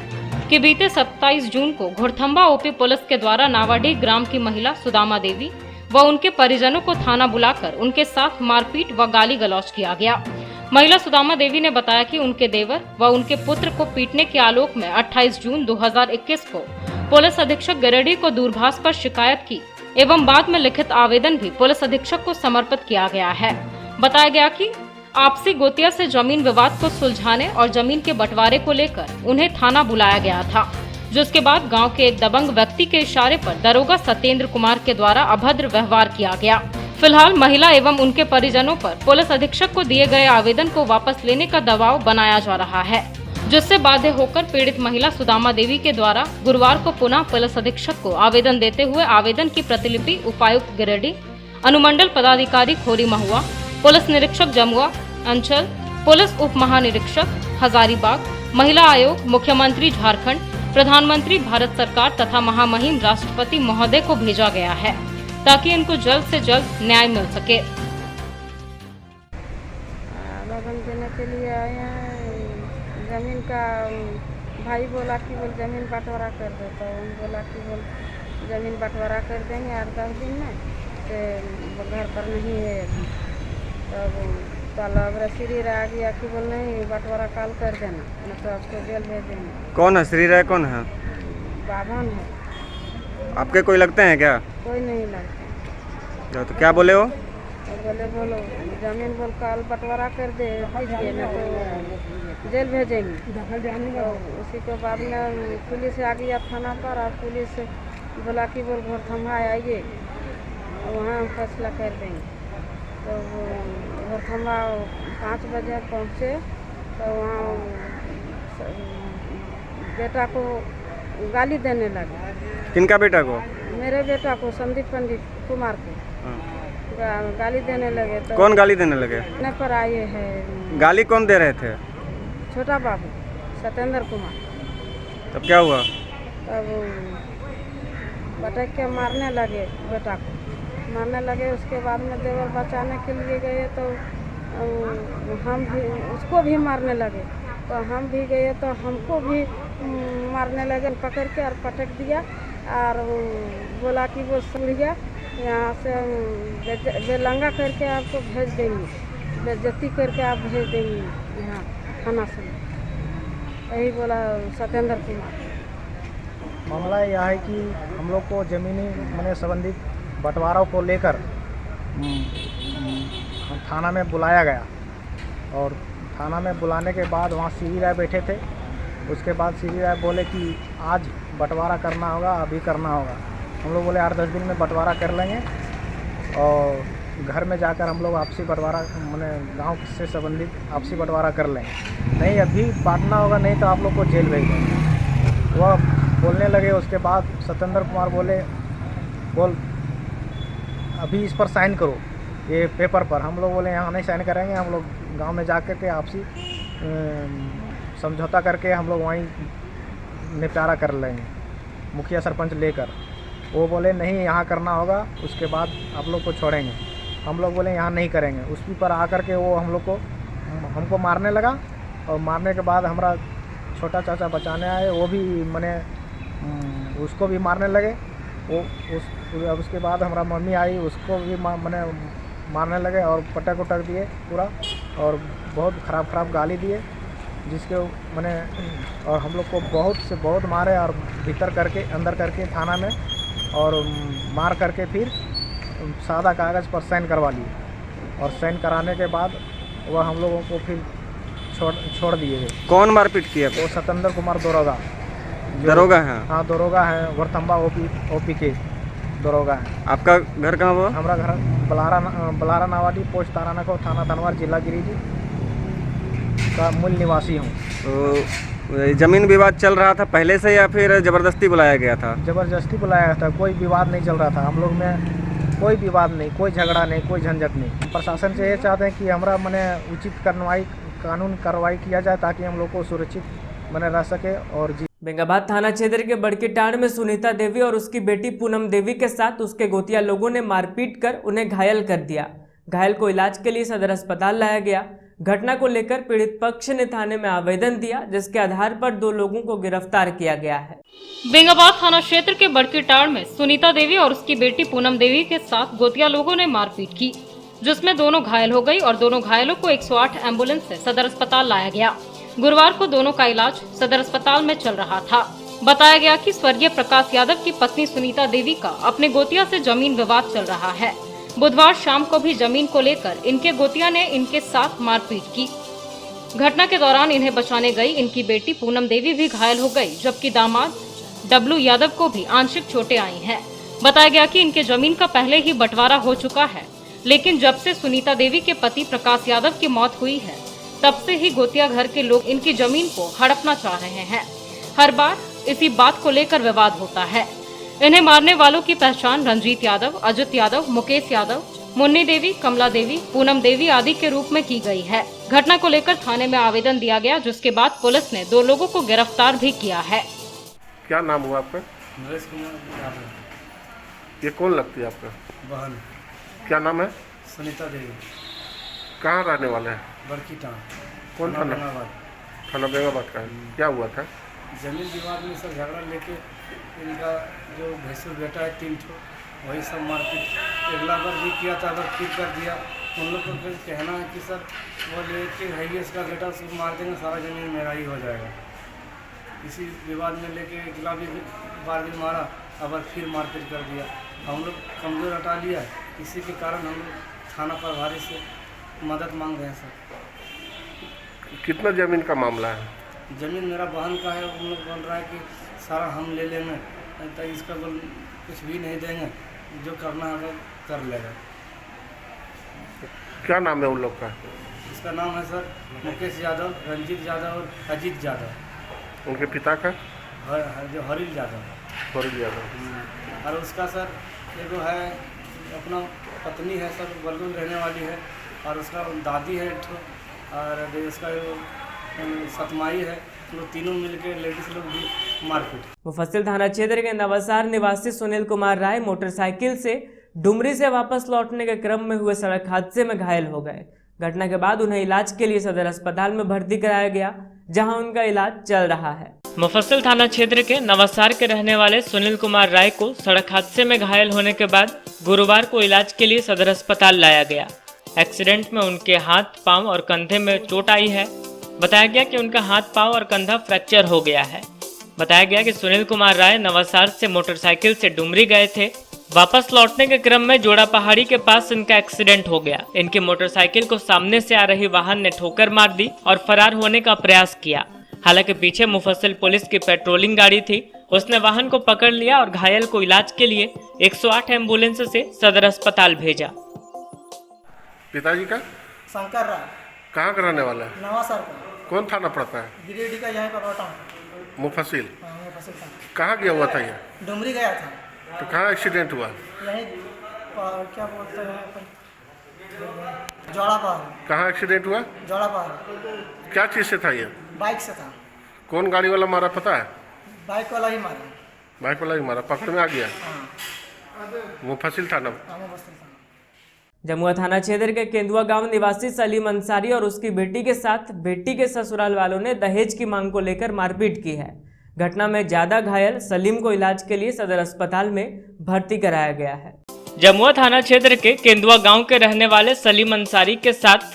कि बीते 27 जून को घोड़थंबा ओपी पुलिस के द्वारा नावाडीह ग्राम की महिला सुदामा देवी व उनके परिजनों को थाना बुलाकर उनके साथ मारपीट व गाली गलौज किया गया। महिला सुदामा देवी ने बताया कि उनके देवर व उनके पुत्र को पीटने के आलोक में 28 जून 2021 को पुलिस अधीक्षक गिरिडीह को दूरभाष पर शिकायत की एवं बाद में लिखित आवेदन भी पुलिस अधीक्षक को समर्पित किया गया है। बताया गया कि आपसी गोतिया से जमीन विवाद को सुलझाने और जमीन के बंटवारे को लेकर उन्हें थाना बुलाया गया था, जिसके बाद गांव के एक दबंग व्यक्ति के इशारे पर दरोगा सत्येंद्र कुमार के द्वारा अभद्र व्यवहार किया गया। फिलहाल महिला एवं उनके परिजनों पर पुलिस अधीक्षक को दिए गए आवेदन को वापस लेने का दबाव बनाया जा रहा है, जिससे बाध्य होकर पीड़ित महिला सुदामा देवी के द्वारा गुरुवार को पुनः पुलिस अधीक्षक को आवेदन देते हुए आवेदन की प्रतिलिपि उपायुक्त गिरिडीह, अनुमंडल पदाधिकारी खोरी महुआ, पुलिस निरीक्षक जमुआ अंचल, पुलिस उप महानिरीक्षक हजारीबाग, महिला आयोग, मुख्यमंत्री झारखंड, प्रधानमंत्री भारत सरकार तथा महामहिम राष्ट्रपति महोदय को भेजा गया है, ताकि इनको जल्द से जल्द न्याय मिल सके। आवेदन देने के लिए आए हैं। जमीन का भाई बोला कि बोल जमीन बंटवारा कर दो, तो उन बोला कि बोल जमीन बंटवारा कर देंगे 8-10 दिन में, तो घर पर नहीं है। तब कल अब श्री राय आ गया कि बोल नहीं बंटवारा कल कर देना, नहीं तो आपको जेल भेज देंगे। कौन है श्री राय? कौन है? बाभन है। आपके कोई लगते हैं क्या? कोई नहीं लगता। तो क्या बोले हो? बोलो जमीन बोल कल बंटवारा कर दे दीजिए, न तो जेल भेजेंगे। तो उसी के बाद में पुलिस आ गया थाना पर, और पुलिस बोला कि बोल घोड़थंबा आइए, वहाँ हम फैसला कर देंगे। तो घोड़थंबा 5 बजे पहुँचे, तो वहाँ बेटा को गाली देने लगे। किनका बेटा को? मेरे बेटा को, संदीप पंडित कुमार को गाली देने लगे। तो कौन गाली देने लगे? थाने पर आए हैं। गाली कौन दे रहे थे? छोटा बाबू सत्येंद्र कुमार। तब क्या हुआ? तब पटक के मारने लगे, बेटा को मारने लगे। उसके बाद में देवर बचाने के लिए गए, तो हम भी उसको भी मारने लगे। तो हम भी गए, तो हमको भी मारने लगे, पकड़ के और पटक दिया, और बोला कि वो सूढ़िया यहाँ से बेलंगा करके आपको भेज देंगे, बेइज्जती करके आप भेज देंगे यहाँ थाना से। यही बोला सत्येंद्र कुमार। मामला यह है कि हम लोग को ज़मीनी मैंने संबंधित बंटवारों को लेकर थाना में बुलाया गया, और थाना में बुलाने के बाद वहाँ श्री राय बैठे थे। उसके बाद श्री राय बोले कि आज बंटवारा करना होगा, अभी करना होगा। हम लोग बोले 8-10 दिन में बंटवारा कर लेंगे, और घर में जाकर हम लोग आपसी बंटवारा मैंने गांव से संबंधित आपसी बंटवारा कर लेंगे। नहीं अभी बांटना होगा, नहीं तो आप लोग को जेल भेज देंगे। वह बोलने लगे। उसके बाद सत्येंद्र कुमार बोल अभी इस पर साइन करो, ये पेपर पर। हम लोग बोले यहाँ नहीं साइन करेंगे, हम लोग गांव में जा कर के आपसी समझौता करके हम लोग वहीं निपटारा कर लेंगे, मुखिया सरपंच लेकर। वो बोले नहीं यहाँ करना होगा, उसके बाद आप लोग को छोड़ेंगे। हम लोग बोले यहाँ नहीं करेंगे। उसी पर आकर के वो हमको मारने लगा, और मारने के बाद हमारा छोटा चाचा बचाने आए, वो भी मैंने उसको भी मारने लगे। उसके बाद हमारा मम्मी आई, उसको भी मैंने मारने लगे और पटक उटक दिए पूरा, और बहुत ख़राब गाली दिए, जिसके मैंने और हम लोग को बहुत से बहुत मारे और भीतर करके अंदर करके थाना में, और मार करके फिर सादा कागज़ पर साइन करवा लिए, और साइन कराने के बाद वह हम लोगों को फिर छोड़ दिए। कौन मारपीट किया? वो सतेंद्र कुमार दरोगा है। हाँ, दरोगा है, वर्तंबा ओपी के दरोगा है। आपका घर कहाँ हुआ? हमारा घर बलारा नावाडी, पोस्ट तारानाखो, थाना धनवार, जिला गिरिडीह का मूल निवासी हूँ। तो ज़मीन विवाद चल रहा था पहले से या फिर ज़बरदस्ती बुलाया गया था? ज़बरदस्ती बुलाया गया था, कोई विवाद नहीं चल रहा था। हम लोग में कोई विवाद नहीं, कोई झगड़ा नहीं, कोई झंझट नहीं। प्रशासन से ये चाहते हैं कि हमारा मैंने उचित कानून कार्रवाई किया जाए, ताकि हम लोग को सुरक्षित बने रह सके। और बेंगाबाद थाना क्षेत्र के बड़कीटांड में सुनीता देवी और उसकी बेटी पूनम देवी के साथ उसके गोतिया लोगों ने मारपीट कर उन्हें घायल कर दिया। घायल को इलाज के लिए सदर अस्पताल लाया गया। घटना को लेकर पीड़ित पक्ष ने थाने में आवेदन दिया, जिसके आधार पर 2 लोगों को गिरफ्तार किया गया है। बेंगाबाद थाना क्षेत्र के बड़कीटांड में सुनीता देवी और उसकी बेटी पूनम देवी के साथ गोतिया लोगों ने मारपीट की, जिसमें दोनों घायल हो गई और दोनों घायलों को 108 एम्बुलेंस से सदर अस्पताल लाया गया। गुरुवार को दोनों का इलाज सदर अस्पताल में चल रहा था। बताया गया कि स्वर्गीय प्रकाश यादव की पत्नी सुनीता देवी का अपने गोतिया से जमीन विवाद चल रहा है। बुधवार शाम को भी जमीन को लेकर इनके गोतिया ने इनके साथ मारपीट की। घटना के दौरान इन्हें बचाने गई इनकी बेटी पूनम देवी भी घायल हो गई, जबकि दामाद डब्लू यादव को भी आंशिक चोटें आई हैं। बताया गया कि इनके जमीन का पहले ही बंटवारा हो चुका है, लेकिन जब से सुनीता देवी के पति प्रकाश यादव की मौत हुई है, तब से ही गोतिया घर के लोग इनकी जमीन को हड़पना चाह रहे हैं। हर बार इसी बात को लेकर विवाद होता है। इन्हें मारने वालों की पहचान रंजीत यादव, अजित यादव, मुकेश यादव, मुन्नी देवी, कमला देवी, पूनम देवी आदि के रूप में की गई है। घटना को लेकर थाने में आवेदन दिया गया, जिसके बाद पुलिस ने 2 लोगों को गिरफ्तार भी किया है। क्या नाम हुआ आपका? नरेश कुमार यादव। ये कौन लगती है आपका? बहन। क्या नाम है? सुनीता देवी। कहाँ रहने वाले हैं? बड़कीटांड। कौन थाना? थाना बेंगाबाद का है। क्या हुआ था? जमीन विवाद में सर झगड़ा लेके इनका जो भैंसुर बेटा है 3 ठो, वही सब मारपीट अगला बार भी किया था, अगर फिर कर दिया। उन लोग को कहना है कि सर वो लेके है ही इसका बेटा, उसको मार देंगे, सारा जमीन मेरा ही हो जाएगा। इसी विवाद में लेके अगला भी बार भी मारा, अब फिर मारपीट कर दिया। हम लोग कमजोर हटा लिया, इसी के कारण हम लोग थाना प्रभारी से मदद मांग रहे हैं सर। कितना जमीन का मामला है? जमीन मेरा बहन का है। उन लोग बोल रहा है कि सारा हम ले लेंगे, तो इसका कुछ भी नहीं देंगे, जो करना है कर लेगा। क्या नाम है उन लोग का? इसका नाम है सर मुकेश यादव, रंजीत यादव और अजीत यादव। उनके पिता का? जो हरील यादव। हरील यादव। और उसका सर एगो है अपना पत्नी है सर, बलगुल रहने वाली है, और उसका दादी है एक, और इसका सतमाई है। वो तीनों मिलकर लेडीज लोग भी मारपीट। मुफस्सिल थाना क्षेत्र के नवासार निवासी सुनील कुमार राय मोटरसाइकिल से डुमरी से वापस लौटने के क्रम में हुए सड़क हादसे में घायल हो गए। घटना के बाद उन्हें इलाज के लिए सदर अस्पताल में भर्ती कराया गया, जहां उनका इलाज चल रहा है। मुफस्सिल थाना क्षेत्र के नवासार के रहने वाले सुनील कुमार राय को सड़क हादसे में घायल होने के बाद गुरुवार को इलाज के लिए सदर अस्पताल लाया गया। एक्सीडेंट में उनके हाथ, पांव और कंधे में चोट आई है। बताया गया कि उनका हाथ, पांव और कंधा फ्रैक्चर हो गया है। बताया गया कि सुनील कुमार राय नवासार से मोटरसाइकिल से डुमरी गए थे। वापस लौटने के क्रम में जोड़ा पहाड़ी के पास इनका एक्सीडेंट हो गया। इनकी मोटरसाइकिल को सामने से आ रही वाहन ने ठोकर मार दी और फरार होने का प्रयास किया। हालांकि पीछे मुफस्सिल पुलिस की पेट्रोलिंग गाड़ी थी, उसने वाहन को पकड़ लिया और घायल को इलाज के लिए 108 एम्बुलेंस से सदर अस्पताल भेजा। पिताजी का? शंकर राय। कहाँ का रहने वाला है? नवासार का। कौन थाना पड़ता है? गिरिडीह का, यहाँ पर रहता हूँ। मुफस्सिल। कहाँ गया हुआ था ये? डुमरी गया था। तो कहाँ एक्सीडेंट हुआ? यहीं क्या बोलते हैं, जोड़ा पहाड़। कहाँ एक्सीडेंट हुआ? जोड़ा पहाड़। क्या चीज़ से था ये? बाइक से था। कौन गाड़ी वाला मारा पता है? बाइक वाला ही मारा। बाइक वाला ही मारा, पकड़ में आ गया। मुफस्सिल थाना। जमुआ थाना क्षेत्र के केंदुआ गांव निवासी सलीम अंसारी और उसकी बेटी के साथ बेटी के ससुराल वालों ने दहेज की मांग को लेकर मारपीट की है। घटना में ज्यादा घायल सलीम को इलाज के लिए सदर अस्पताल में भर्ती कराया गया है। जमुआ थाना क्षेत्र के केंदुआ गांव के रहने वाले सलीम अंसारी के साथ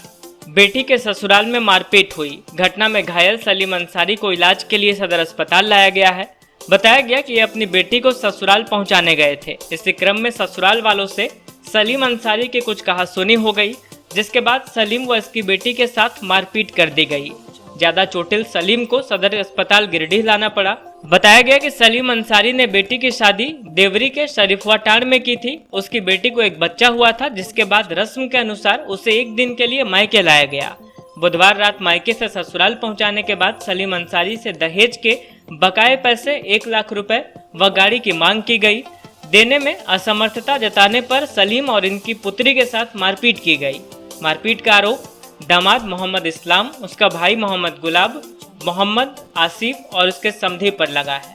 बेटी के ससुराल में मारपीट हुई। घटना में घायल सलीम अंसारी को इलाज के लिए सदर अस्पताल लाया गया है। बताया गया कि ये अपनी बेटी को ससुराल पहुंचाने गए थे। इसी क्रम में ससुराल वालों से सलीम अंसारी की कुछ कहासुनी हो गई, जिसके बाद सलीम व इसकी बेटी के साथ मारपीट कर दी गई। ज्यादा चोटिल सलीम को सदर अस्पताल गिरिडीह लाना पड़ा। बताया गया कि सलीम अंसारी ने बेटी की शादी देवरी के शरीफवा टांड में की थी। उसकी बेटी को एक बच्चा हुआ था, जिसके बाद रस्म के अनुसार उसे एक दिन के लिए मायके लाया गया। बुधवार रात मायके से ससुराल पहुंचाने के बाद सलीम अंसारी से दहेज के बकाये पैसे 1 लाख रुपए व गाड़ी की मांग की गई। देने में असमर्थता जताने पर सलीम और इनकी पुत्री के साथ मारपीट की गई। मारपीट का आरोप दामाद मोहम्मद इस्लाम, उसका भाई मोहम्मद गुलाब, मोहम्मद आसिफ और उसके समधी पर लगा है।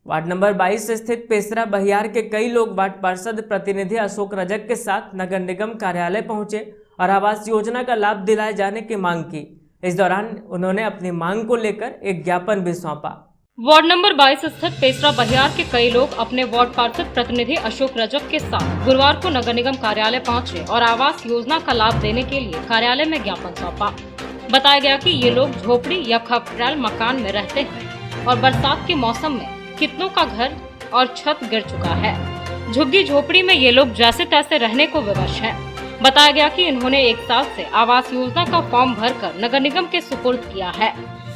वार्ड नंबर 22 स्थित पेसरा बहियार के कई लोग वार्ड पार्षद प्रतिनिधि अशोक रजक के साथ नगर निगम कार्यालय पहुंचे और आवास योजना का लाभ दिलाए जाने की मांग की। इस दौरान उन्होंने अपनी मांग को लेकर एक ज्ञापन भी सौंपा। वार्ड नंबर 22 स्थित पेसरा बहियार के कई लोग अपने वार्ड पार्षद प्रतिनिधि अशोक रजक के साथ गुरुवार को नगर निगम कार्यालय पहुंचे और आवास योजना का लाभ देने के लिए कार्यालय में ज्ञापन सौंपा। बताया गया कि ये लोग झोपड़ी या खपरेल मकान में रहते हैं और बरसात के मौसम में कितनों का घर और छत गिर चुका है। झुग्गी झोपड़ी में ये लोग जैसे तैसे रहने को विवश हैं। बताया गया कि इन्होंने 1 साल से आवास योजना का फॉर्म भरकर नगर निगम के सुपुर्द किया है,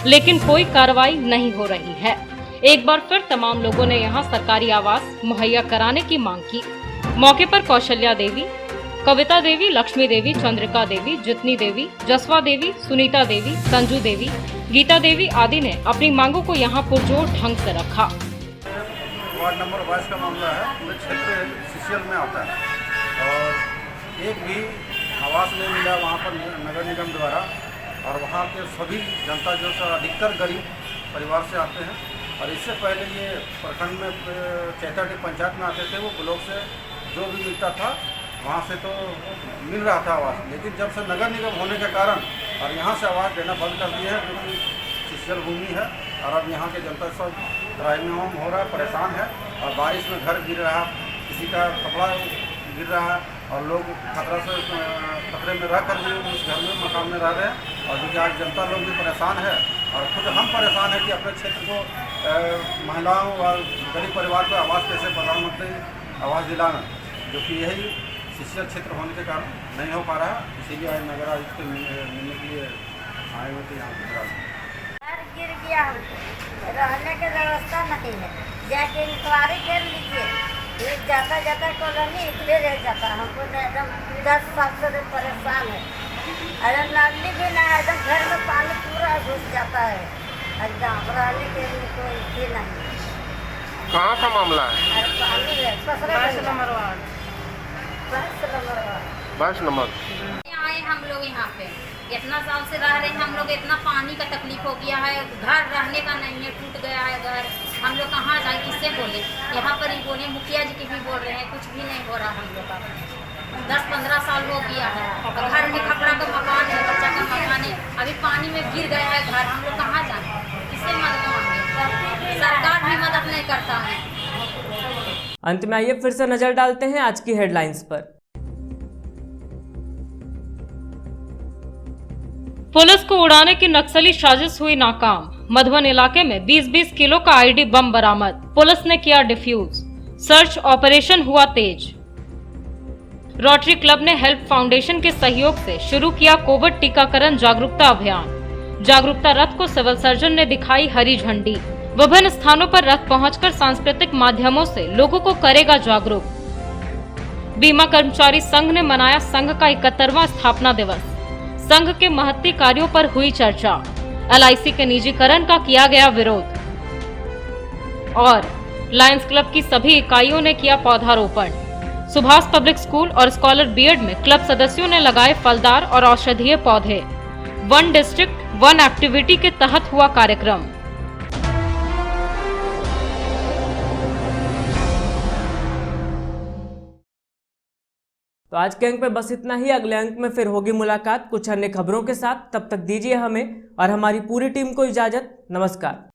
लेकिन कोई कार्रवाई नहीं हो रही है। एक बार फिर तमाम लोगों ने यहां सरकारी आवास मुहैया कराने की मांग की। मौके पर कौशल्या देवी, कविता देवी, लक्ष्मी देवी, चंद्रिका देवी, जितनी देवी, जसवा देवी, सुनीता देवी, संजू देवी, गीता देवी आदि ने अपनी मांगों को यहां पुरजोर ढंग से रखा। वार्ड नंबर 22 का मामला है। पूरे क्षेत्र सीसीएल में आता है और एक भी आवास नहीं मिला वहाँ पर नगर निगम द्वारा। और वहाँ के सभी जनता जो अधिकतर गरीब परिवार से आते हैं। और इससे पहले ये प्रखंड में चैताटी पंचायत में आते थे, वो ब्लॉक से जो भी मिलता था वहाँ से तो मिल रहा था आवास। लेकिन जब से नगर निगम होने के कारण और यहाँ से आवास देना बंद कर दिया है, क्योंकि सीसीएल भूमि है और अब यहाँ के जनता सब त्राहिमाम हो रहा है, परेशान है। और बारिश में घर गिर रहा है, किसी का कपड़ा गिर रहा है और लोग खतरे में रह कर भी उस घर में मकान में रह रहे हैं। और क्योंकि आज जनता लोग भी परेशान है और खुद हम परेशान हैं कि अपने क्षेत्र को महिलाओं और गरीब परिवार को आवास कैसे प्रधानमंत्री आवास दिलाना, जो कि यही सीसीएल क्षेत्र होने के कारण नहीं हो पा रहा है। इसीलिए आज नगर आयुक्त के मिलने के लिए आए हुए थे यहाँ पर। गिर गया, रहने की व्यवस्था नहीं है, जाके इंक्वायरी कर लीजिए। ये जाता जाता कॉलोनी इतने रह जाता, हमको एकदम 10 साल से परेशान है। अरे नाली भी ना, एकदम घर में पानी पूरा घुस जाता है, एकदम रहने के लिए कोई भी नहीं। कहाँ का मामला है? अरे पानी है, 22 नंबर वार्ड। 22 नंबर आए हम लोग यहाँ पे इतना साल से रह रहे हैं। हम लोग इतना पानी का तकलीफ हो गया है, घर रहने का नहीं है, टूट गया है घर। हम लोग कहाँ जाए, किससे बोले? यहाँ पर ही बोले, मुखिया जी की भी बोल रहे हैं, कुछ भी नहीं हो रहा हम लोग का। 10-15 साल हो गया है, घर में खपड़ा का मकान है, बच्चा का मकान है, अभी पानी में गिर गया है घर। हम लोग कहाँ जाए, किससे मदद मांगे? सरकार भी मदद नहीं करता है। अंत में आइए फिर से नजर डालते हैं आज की हेडलाइंस पर। पुलिस को उड़ाने की नक्सली साजिश हुई नाकाम। मधुबन इलाके में 20-20 किलो का आईडी बम बरामद, पुलिस ने किया डिफ्यूज। सर्च ऑपरेशन हुआ तेज। रोटरी क्लब ने हेल्प फाउंडेशन के सहयोग से शुरू किया कोविड टीकाकरण जागरूकता अभियान। जागरूकता रथ को सिविल सर्जन ने दिखाई हरी झंडी। विभिन्न स्थानों पर रथ पहुंचकर सांस्कृतिक माध्यमों से लोगों को करेगा जागरूक। बीमा कर्मचारी संघ ने मनाया संघ का 71वां स्थापना दिवस। संघ के महत्ती कार्यों पर हुई चर्चा। LIC के निजीकरण का किया गया विरोध। और लायंस क्लब की सभी इकाइयों ने किया पौधारोपण। सुभाष पब्लिक स्कूल और स्कॉलर बीएड में क्लब सदस्यों ने लगाए फलदार और औषधीय पौधे। 1 डिस्ट्रिक्ट 1 एक्टिविटी के तहत हुआ कार्यक्रम। तो आज के अंक में बस इतना ही। अगले अंक में फिर होगी मुलाकात कुछ अन्य खबरों के साथ। तब तक दीजिए हमें और हमारी पूरी टीम को इजाजत। नमस्कार।